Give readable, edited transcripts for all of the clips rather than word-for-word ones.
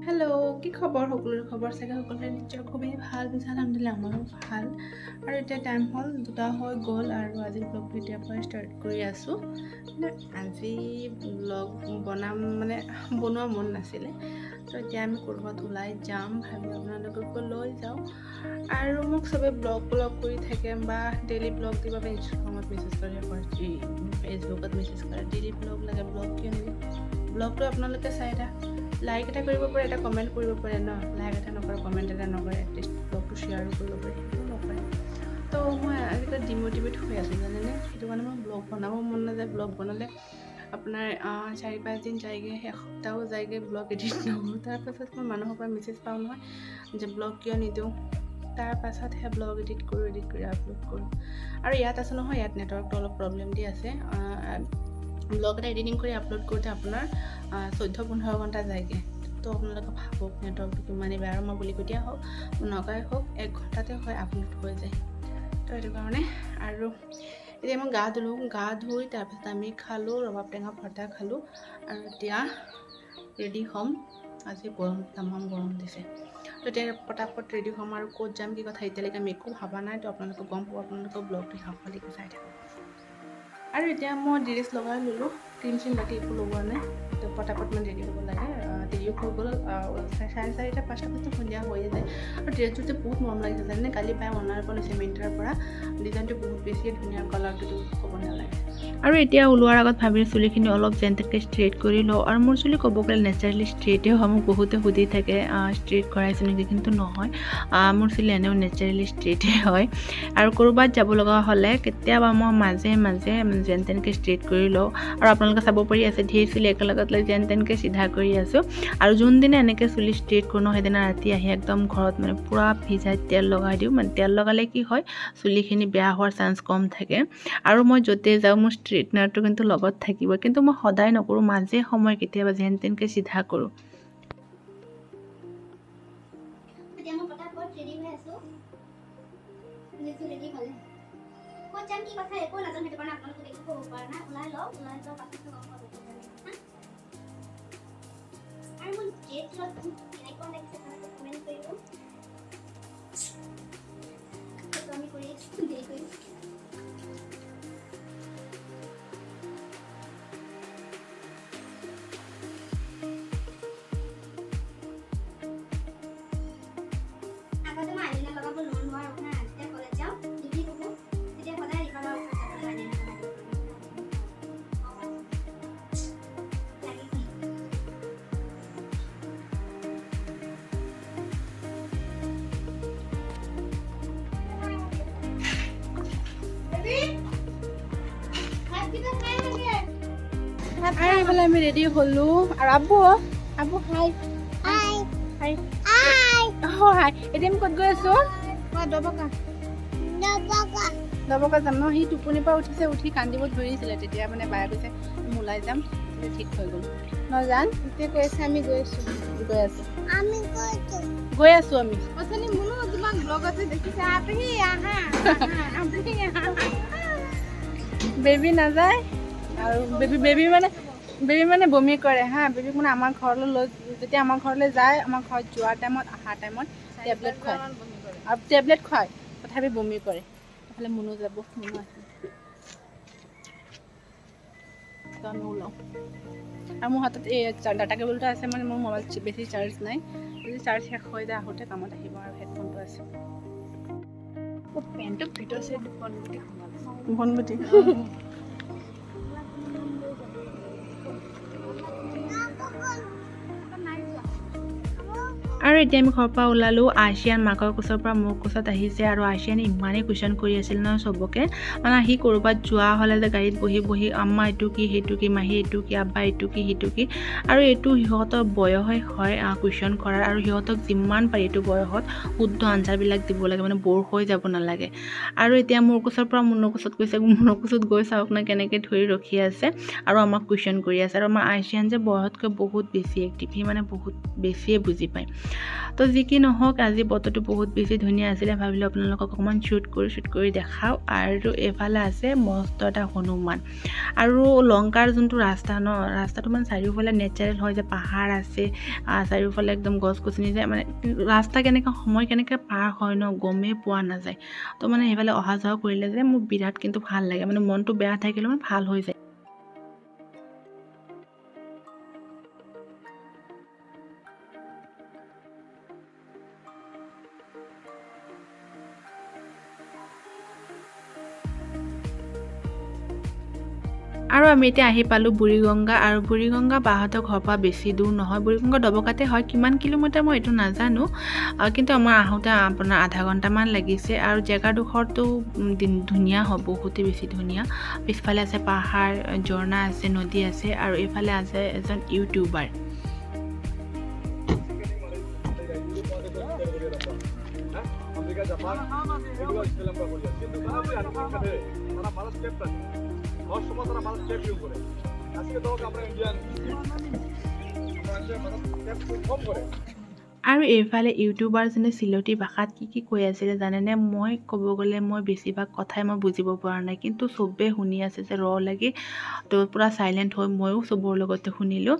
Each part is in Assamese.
হেল্ল' কি খবৰ সকলোৰে খবৰ চাগে সকলোৰে নিশ্চয় খুবেই ভাল পিছে আলহামদুলিল্লাহ আমাৰো ভাল আৰু এতিয়া টাইম হ'ল 2টা হৈ গ'ল আৰু আজি ব্লগটো এতিয়াৰ পৰা ষ্টাৰ্ট কৰি আছোঁ আজি ব্লগ বনোৱা মন নাছিলে তো এতিয়া আমি ক'ৰবাত ওলাই যাম ভাবি আপোনালোককো লৈ যাওঁ আৰু মোক চবে ব্লগ কৰি থাকে বা ডেইলি ব্লগ দিব বা ইনষ্টাগ্ৰামত মেছেজ কৰে ফেচবুকত মেছেজ কৰে ডেইলি ব্লগ লাগে ব্লগ কিয় নিবি ব্লগটো আপোনালোকে চাই লাইক এটা কৰিব পাৰে এটা কমেণ্ট কৰিব পাৰে ন লাইক এটা নকৰে কমেণ্ট এটা নকৰে এটলিষ্ট ব্লগটো শ্বেয়াৰো কৰিব পাৰে সেইটো নকৰে তো মই আজিকালি ডিম'টিভেট হৈ আছোঁ জানেনে সেইটো কাৰণে মই ব্লগ বনাব মন নাযায় ব্লগ বনালে আপোনাৰ 4-5 দিন যায়গৈ এসপ্তাহো যায়গৈ ব্লগ এডিট নকৰোঁ তাৰপাছত মই মানুহৰ পৰা মেছেজ পাওঁ নহয় যে ব্লগ কিয় নিদিওঁ তাৰপাছতহে ব্লগ এডিট কৰি আপলোড কৰোঁ আৰু ইয়াত আছে নহয় ইয়াত নেটৱৰ্কটো অলপ প্ৰব্লেম দি আছে ব্লগ এটা এডিটিং কৰি আপলোড কৰোঁতে আপোনাৰ 14-15 ঘণ্টা যায়গৈ তো আপোনালোকে ভাবক নেটৱৰ্কটো কিমানেই বেয়া আৰু মই বুলি কেতিয়া হওক নগাই হওক 1 ঘণ্টাতে হয় আপলোড হৈ যায় তো সেইটো কাৰণে আৰু এতিয়া মই গা ধুই তাৰপিছত আমি খালোঁ ৰবাব টেঙা ভৰ্তা খালোঁ আৰু এতিয়া ৰেডি হ'ম আজি তামাম গৰম দিছে তো এতিয়া পটাপট ৰেডি হ'ম আৰু ক'ত যাম কি কথা এতিয়ালৈকে আমি একো ভবা নাই তো আপোনালোকে গম পাব আপোনালোকৰ ব্লগটো শেষলৈকে চাই থাকক আৰু এতিয়া মই ড্ৰেছ লগাই ল'লোঁ ক্ৰীম বাকী একো লগোৱা নাই তো পটাপট মানে ৰেডি হ'ব লাগে দেৰিও হৈ গ'ল 4:30-5টা বজাত সন্ধিয়া হৈয়ে যায় আৰু ড্ৰেছটো যে বহুত মৰম লাগিছে জানে কালি পাই অনাৰ পৰা লৈছে মিণ্ট্ৰাৰ পৰা ডিজাইনটো বহুত বেছিয়ে ধুনীয়া কালাৰটো ক'ব নালাগে আৰু এতিয়া ওলোৱাৰ আগত ভাবি চুলিখিনি অলপ যেনতেনকৈ ষ্ট্ৰেইট কৰি লওঁ আৰু মোৰ চুলি ক'ব গ'লে নেচাৰেলি ষ্ট্ৰেইটে হয় মোক বহুতে সুধি থাকে ষ্ট্ৰেইট কৰাইছোঁ নেকি কিন্তু নহয় মোৰ চুলি এনেও নেচাৰেলি ষ্ট্ৰেইটে হয় আৰু ক'ৰবাত যাব লগা হ'লে কেতিয়াবা মই মাজে যেন তেনকৈ ষ্ট্ৰেইট কৰি লওঁ আৰু আপোনালোকে চাব পাৰি আছে ধেৰ চুলি একেলগত লৈ যেন তেনকৈ চিধা কৰি আছোঁ আৰু যোনদিনা এনেকৈ চুলি ষ্ট্ৰেইট কৰোঁ ন সেইদিনা ৰাতি আহি একদম ঘৰত মানে পূৰা ভিজাই তেল লগাই দিওঁ মানে তেল লগালে কি হয় চুলিখিনি বেয়া হোৱাৰ চান্স কম থাকে আৰু মই য'তে যাওঁ মোৰ ষ্ট্ৰেইটনাৰটো কিন্তু লগত থাকিব কিন্তু মই সদায় নকৰোঁ মাজে সময় কেতিয়াবা যেন তেনকৈ চিধা কৰোঁ যাম কি কথা একো নাজানো সেইটো কাৰণে আপোনালোকে দেখি ক'ব পৰা নাই ওলাই লওক পাছতটো গম পাব আৰু মোৰ ড্ৰেছত কেনেকুৱা লাগিছে আপোনালোকে কমেণ্ট কৰিব সেইটো আমি কৰি দেৰি কৰিম আগতে মই আইলিনা লগাব নোৱাৰো না যেতিয়া কলেজ যাওঁ ডিগ্ৰী কৰোঁ তেতিয়া সদায় লিখাবৰ আৰু এইফালে আমি ৰেডি হ'লোঁ আৰু আবু হাই এতিয়া আমি ক'ত গৈ আছোঁ দবকা যাম ন সি টোপনিৰ পৰা উঠি কান্দিব ধৰিছিলে তেতিয়া মানে বায়ে কৈছে ওলাই যাম তেতিয়া ঠিক হৈ গ'ল নজান এতিয়া কৈ আছে আমি গৈ আছোঁ আমি তোমাক ব্লগতে দেখিছে বেবী নাযায় আৰু বেবী মানে বমি কৰে বেবীক মানে আমাৰ ঘৰলৈ যেতিয়া আমাৰ ঘৰলৈ যায় আমাৰ ঘৰত যোৱাৰ টাইমত অহাৰ টাইমত টেবলেট খুৱায় তথাপি বমি কৰে এইফালে মুনু যাব মুনু আছে আমি ওলাওঁ আৰু মোৰ হাতত এই ডাটা কেবলটো আছে মানে মোৰ মোবাইল বেছি চাৰ্জ নাই যদি চাৰ্জ শেষ হৈ যায় আহোঁতে কামত আহিব আৰু হেডফোনটো আছে পেণ্টটোৰ ভিতৰত আছে বনগুটি আৰু এতিয়া আমি ঘৰৰ পৰা ওলালোঁ আছিয়ান মাকৰ কোচৰ পৰা মোৰ কোচত আহিছে আৰু আছিয়ানে ইমানেই কুৱেশ্যন কৰি আছিল নহয় চবকে মানে আহি ক'ৰবাত যোৱা হ'লে যে গাড়ীত বহি আম্মা এইটো কি সেইটো কি মাহী এইটো কি আব্বা এইটো কি সিটো কি আৰু এইটো সিহঁতৰ বয়সে হয় কুৱেশ্যন কৰাৰ আৰু সিহঁতক যিমান পাৰি এইটো বয়সত শুদ্ধ আনচাৰবিলাক দিব লাগে মানে ব'ৰ হৈ যাব নালাগে আৰু এতিয়া মোৰ কোচৰ পৰা মুনৰ কোচত গৈছে মুনৰ কোচত গৈ চাওক না কেনেকৈ ধৰি ৰখি আছে আৰু আমাক কুৱেশ্যন কৰি আছে আৰু আমাৰ আছিয়ান যে বয়সতকৈ বহুত বেছি এক্টিভ সি মানে বহুত বেছিয়ে বুজি পায় তো যি কি নহওক আজি বতৰটো বহুত বেছি ধুনীয়া আছিলে, ভাবিলোঁ আপোনালোকক অকণমান শ্বুট কৰি দেখাওঁ। আৰু এইফালে আছে মস্ত এটা হনুমান আৰু লংকাৰ যোনটো ৰাস্তা ন, ৰাস্তাটো মানে চাৰিওফালে নেচাৰেল হয় যে পাহাৰ আছে, চাৰিওফালে একদম গছ গছনি যে মানে ৰাস্তা কেনেকৈ সময় কেনেকৈ পাৰ হয় ন গমেই পোৱা নাযায়। তো মানে সেইফালে অহা যোৱা কৰিলে যে মোৰ বিৰাট কিন্তু ভাল লাগে, মানে মনটো বেয়া থাকিলেও মানে ভাল হৈ যায়। আৰু আমি এতিয়া আহি পালোঁ বুৰিগঙ্গা। আৰু বুৰিগঙ্গা বাহঁতৰ ঘৰৰ পৰা বেছি দূৰ নহয়, বুৰিগঙ্গা দবকাতে হয়, কিমান কিলোমিটাৰ মই এইটো নাজানো, কিন্তু আমাৰ আহোঁতে আপোনাৰ আধা ঘণ্টামান লাগিছে। আৰু জেগাডোখৰটো ধুনীয়া হয়, বহুতেই বেছি ধুনীয়া। পিছফালে আছে পাহাৰ, ঝৰ্ণা আছে, নদী আছে, আৰু এইফালে আছে এজন ইউটিউবাৰ। আৰু এইফালে ইউটিউবাৰজনে চিলটি ভাষাত কি কৈ আছিলে জানেনে? মই ক'ব গ'লে মই বেছিভাগ কথাই মই বুজিব পৰা নাই, কিন্তু চবেই শুনি আছে যে লাগি, তো পূৰা চাইলেণ্ট হৈ ময়ো চবৰ লগতে শুনিলোঁ।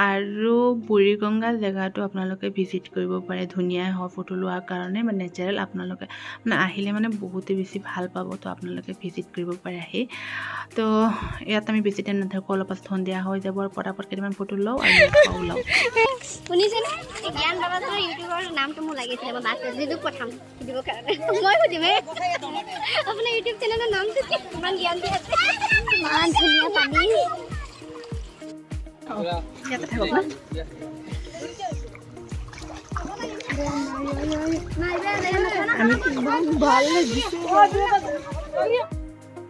আৰু বুৰিগঙ্গা জেগাটো আপোনালোকে ভিজিট কৰিব পাৰে, ধুনীয়াই হয় ফটো লোৱাৰ কাৰণে, মানে নেচাৰেল। আপোনালোকে মানে আহিলে মানে বহুতেই বেছি ভাল পাব, তো আপোনালোকে ভিজিট কৰিব পাৰে আহি। তো ইয়াত আমি বেছি টাইম নাথাকোঁ, অলপ পাছত সন্ধিয়া হৈ যাব আৰু পটাপট কেইটামান ফটো লওঁ আৰু ওলাওঁ। শুনিছেনে? জ্ঞান বাবাজনৰ ইউটিউবৰ নামটো মোক লাগিছিলে, মই বাছ যিটো পঠাম সুধিবৰ কাৰণে। মই সুধিম আপোনাৰ ইউটিউব চেনেলৰ নামটো কি? ইমান জ্ঞান দি আছে, ইমান ধুনীয়া পানী। ইয়াতে থাকক না।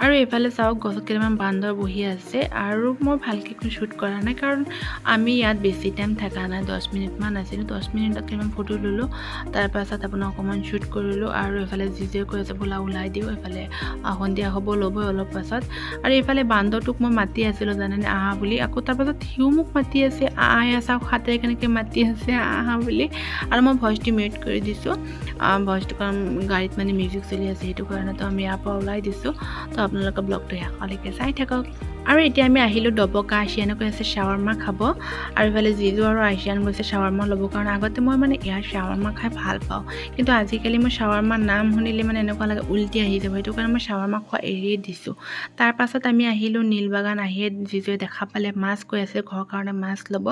আৰু এইফালে চাওক গছত কেইটামান বান্দৰ বহি আছে, আৰু মই ভালকৈ একো শ্বুট কৰা নাই কাৰণ আমি ইয়াত বেছি টাইম থকা নাই, 10 মিনিটমান আছিলোঁ। 10 মিনিটত কেইটামান ফটো ল'লোঁ, তাৰপাছত আপোনাৰ অকণমান শ্বুট কৰিলোঁ। আৰু এইফালে যিজে কৈ আছে বোলা ওলাই দিওঁ, এইফালে সন্ধিয়া হ'ব ল'বই অলপ পাছত। আৰু এইফালে বান্দৰটোক মই মাতি আছিলোঁ জানেনে আহা বুলি, আকৌ তাৰপাছত সিও মোক মাতি আছে, আহে চাওক হাতেৰে কেনেকৈ মাতি আছে আহা বুলি। আৰু মই ভইচটো মিউট কৰি দিছোঁ, ভইচটো কাৰণ গাড়ীত মানে মিউজিক চলি আছে, সেইটো কাৰণেতো আমি ইয়াৰ পৰা ওলাই দিছোঁ। তো আপোনালোকে ব্লগটো শেষলৈকে চাই থাকক। আৰু এতিয়া আমি আহিলোঁ দবকা। আছিয়ানে কৈ আছে শ্বাৱাৰ্মা খাব, আৰু এইফালে জিজু আৰু আছিয়ান গৈছে শ্বাৱাৰ্মা ল'বৰ কাৰণে। আগতে মই মানে ইয়াৰ শ্বাৱাৰ্মা খাই ভাল পাওঁ, কিন্তু আজিকালি মই শ্বাৱাৰ্মাৰ নাম শুনিলে মানে এনেকুৱা লাগে উল্টি আহি যাব, সেইটো কাৰণে মই শ্বাৱাৰ্মা খোৱা এৰিয়ে দিছোঁ। তাৰপাছত আমি আহিলোঁ নীলবাগান। আহিয়ে জিজুৱে দেখা পালে মাছ কৈ আছে ঘৰৰ কাৰণে মাছ ল'ব,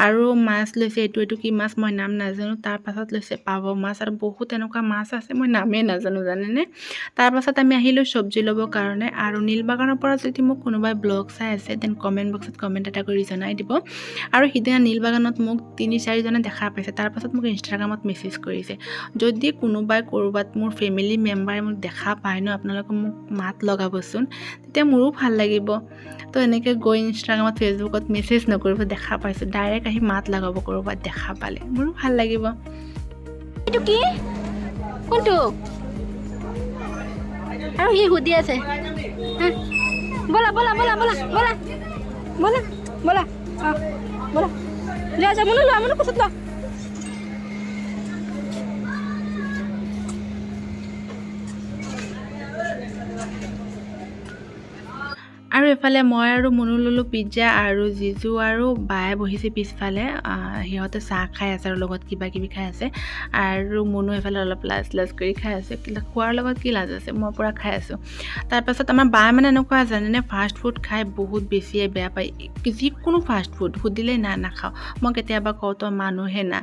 আৰু মাছ লৈছে এইটো কি মাছ মই নাম নাজানো। তাৰপাছত লৈছে পাভ মাছ, আৰু বহুত এনেকুৱা মাছ আছে মই নামেই নাজানো জানেনে। তাৰপাছত আমি আহিলোঁ চব্জি ল'বৰ কাৰণে। আৰু নীলবাগানৰ পৰা যদি মোক কোনোবাই ব্লগ চাই আছে দেন কমেণ্ট বক্সত কমেণ্ট এটা কৰি জনাই দিব। আৰু সিদিনা নীলবাগানত মোক 3-4জনে দেখা পাইছে, তাৰপাছত মোক ইনষ্টাগ্ৰামত মেছেজ কৰিছে। যদি কোনোবাই ক'ৰবাত মোৰ ফেমিলি মেম্বাৰে মোক দেখা পায় ন, আপোনালোকে মোক মাত লগাবচোন, তেতিয়া মোৰো ভাল লাগিব। তো এনেকৈ গৈ ইনষ্টাগ্ৰামত ফেচবুকত মেছেজ নকৰিব, দেখা পাইছোঁ ডাইৰেক্ট আহি মাত লগাব ক'ৰবাত দেখা পালে, মোৰো ভাল লাগিব। এইটো কি? কোনটো? আৰু সি সুধি আছে বলা বলা বলা বলা বলা বলা বলা বলা যা যা মনো লোৱা, মনো কোচত লোৱা। আৰু এফালে মই আৰু মুনু ল'লোঁ পিজ্জা, আৰু জিজু আৰু বায়ে বহিছে পিছফালে, সিহঁতে চাহ খাই আছে আৰু লগত কিবা কিবি খাই আছে। আৰু মুনু এফালে অলপ লাজ কৰি খাই আছে, খোৱাৰ লগত কি লাজ আছে, মই পূৰা খাই আছোঁ। তাৰপাছত আমাৰ বায়ে মানে এনেকুৱা জানেনে ফাষ্ট ফুড খাই বহুত বেছিয়ে বেয়া পায়, যিকোনো ফাষ্ট ফুড সুধিলে নাখাওঁ। মই কেতিয়াবা কওঁ তই মানুহে না,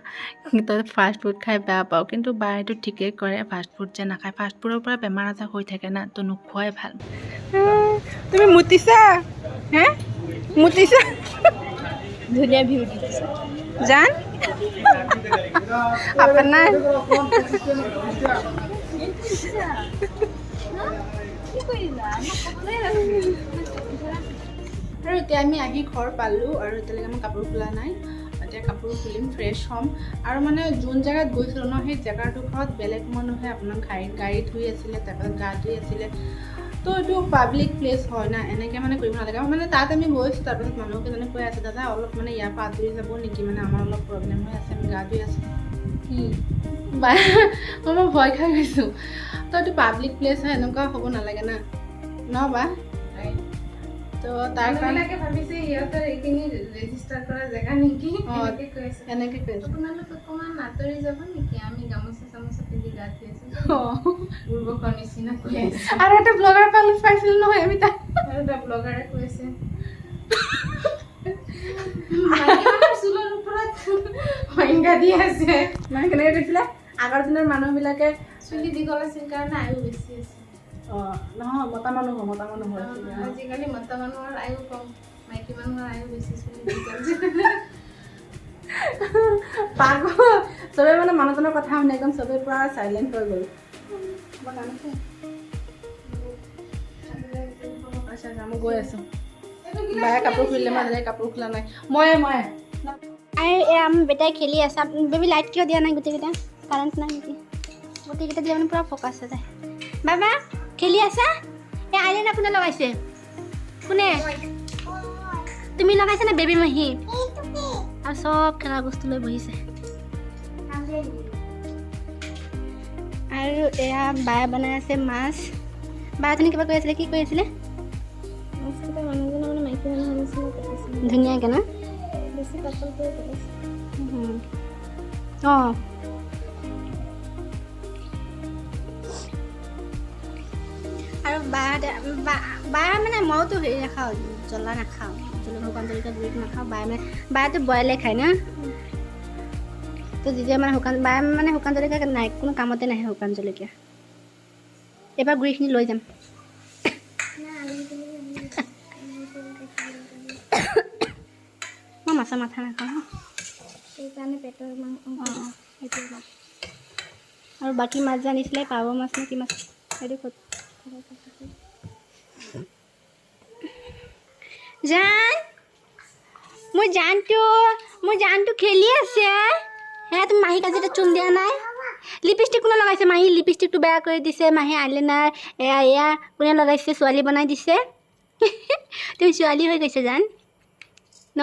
তই ফাষ্ট ফুড খাই বেয়া পাওঁ, কিন্তু বায়েটো ঠিকেই কৰে, ফাষ্ট ফুড যে নাখায়। ফাষ্ট ফুডৰ পৰা বেমাৰ আজাৰ হৈ থাকে না, তো নোখোৱাই ভাল। তুমি মুতিছা হে? মুতিছা? ধুনীয়া ভিউ দিছে জান আপোনাৰ আৰু এতিয়া আমি আহি ঘৰ পালোঁ, আৰু এতিয়ালৈকে মই কাপোৰ খোলা নাই। এতিয়া কাপোৰ খুলিম, ফ্ৰেছ হ'ম। আৰু মানে যোন জেগাত গৈছিলোঁ ন, সেই জেগাডোখৰত বেলেগ মানুহে আপোনাৰ গাড়ী ধুই আছিলে, তাৰপাছত গা ধুই আছিলে। তো এইটো পাব্লিক প্লেচ হয় না, এনেকৈ মানে কৰিব নালাগে। মানে তাত আমি গৈছোঁ, তাৰপাছত মানুহকেইজনে কৈ আছে দাদা অলপ মানে ইয়াৰ পৰা আঁতৰি যাব নেকি, মানে আমাৰ অলপ প্ৰব্লেম হৈ আছে, আমি গা ধুই আছোঁ। বা মই ভয় খাই গৈছোঁ তো এইটো পাব্লিক প্লেচ হয় এনেকুৱা হ'ব নালাগে না ন বা তো তাৰ কাৰণে ভাবিছে সিহঁতৰ এইখিনি ৰেজিষ্টাৰ কৰা জেগা নেকি এনেকৈ কৈছে আপোনালোক অকণমান আঁতৰি যাব নেকি আমি গামোচা চামোচা পিন্ধি গা ধুই আছোঁ পূৰ্বকৰ নিচিনা কৈ আছে আৰু এটা ব্লগাৰ পাইছিলোঁ নহয় আমি তাক আৰু এটা ব্লগাৰে কৈছে চুলৰ ওপৰত সংজ্ঞা দি আছে মানে কেনেকৈ কৈছিলে আগৰ দিনৰ মানুহবিলাকে চুলি দীঘল আছিল কাৰণে আয়ু বেছি আছে নহয় মতা মানুহ আজিকালি মতা মানুহৰ আয়ু কম মাইকী মানুহৰ আয়ু বেছি চুলি দীঘল পাগল চবে মানে মানুহজনৰ কথা শুনি একদম চবে পুৰা চাইলেণ্ট হৈ গ'ল আচ্ছা মই গৈ আছোঁ বায়ে কাপোৰ খুলিলে মই আজিলৈকে কাপোৰ খোলা নাই মই আমি বেটাই খেলি আছে বেবি লাইট কিয় দিয়া নাই গোটেইকেইটা কাৰেণ্ট নাই নেকি গোটেইকেইটা দিয়া মানে পূৰা ফ'কাছ হৈ যায় বাবা খেলি আছা এই আইলেনা কোনে লগাইছে কোনে তুমি লগাইছা নে বেবী মাহী আৰু চব খেলা বস্তু লৈ বহিছে আৰু এয়া বায়ে বনাই আছে মাছ বায়ে তুমি কিবা কৈ আছিলে কি কৈ আছিলে মানুহজনৰ মানে মাইকী মানুহৰ নিচিনা কৰিছে ধুনীয়াকৈ না বেছি পাতল কৰি কৰিছে অঁ আৰু বায়ে মানে মইতো হেৰি নাখাওঁ জ্বলা নাখাওঁ শুকান জলকীয়া গুড়িটো নাখাওঁ বায়েতো বইলে খায় না তো যেতিয়া মানে বায়ে মানে শুকান জলকীয়া নাই কোনো কামতে নাহে শুকান জলকীয়া এবাৰ গুড়িখিনি লৈ যাম মই মাছৰ মাথা নাখাওঁ সেইকাৰণে পেটৰ আৰু বাকী মাছ যে আনিছিলে পাভ মাছ নে কি মাছ সেইটো ক'ত জান মোৰ জানটো খেলি আছে হে তুমি মাহীক আজি এটা চুন দিয়া নাই লিপষ্টিক কোনে লগাইছে মাহী লিপষ্টিকটো বেয়া কৰি দিছে মাহী আইলাইনাৰ এয়া কোনে লগাইছে ছোৱালী বনাই দিছে তুমি ছোৱালী হৈ গৈছে জান ন